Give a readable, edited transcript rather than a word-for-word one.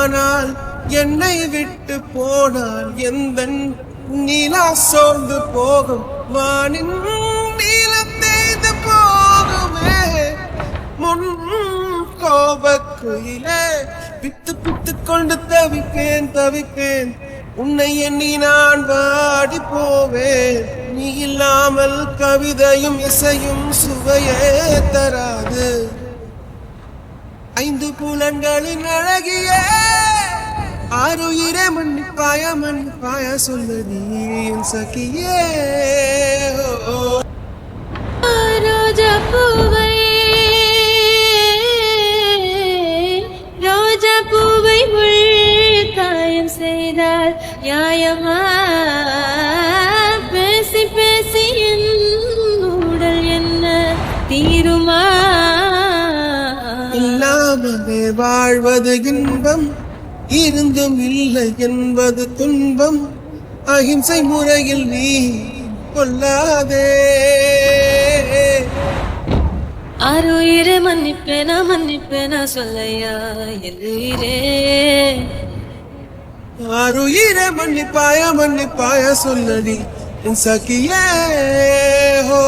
ஆனால் என்னை விட்டு போனால் எந்த நீலா சோர்ந்து போகும் வானின் நீளம் தேய்ந்து போகுமே முன் கோபக்குயிலே பித்து பித்து கொண்டு தவிப்பேன் உன்னை எண்ணி நான் வாடி போவேன் நீ இல்லாமல் கவிதையும் இசையும் சுவையே தராது ஐந்து புலன்களின் அழகிய ஆறுயிரே மன்னிப்பாய சொல்லு நீ என் சகியே ரோஜா பூவை காயம் செய்தால் நியாயமா பேசி பேசி என் உடல் என்ன தீருமா இல்லாமலே வாழ்வது இன்பம் இருந்தும் இல்லை என்பது துன்பம் அஹிம்சை முறையில் நீ கொல்லாதே ஆறுயிரே மன்னிப்பேனா சொல்லையா எல்லுயிரே ஆறுயிரே மன்னிப்பாய சொல்லடி என் சகியே ஹோ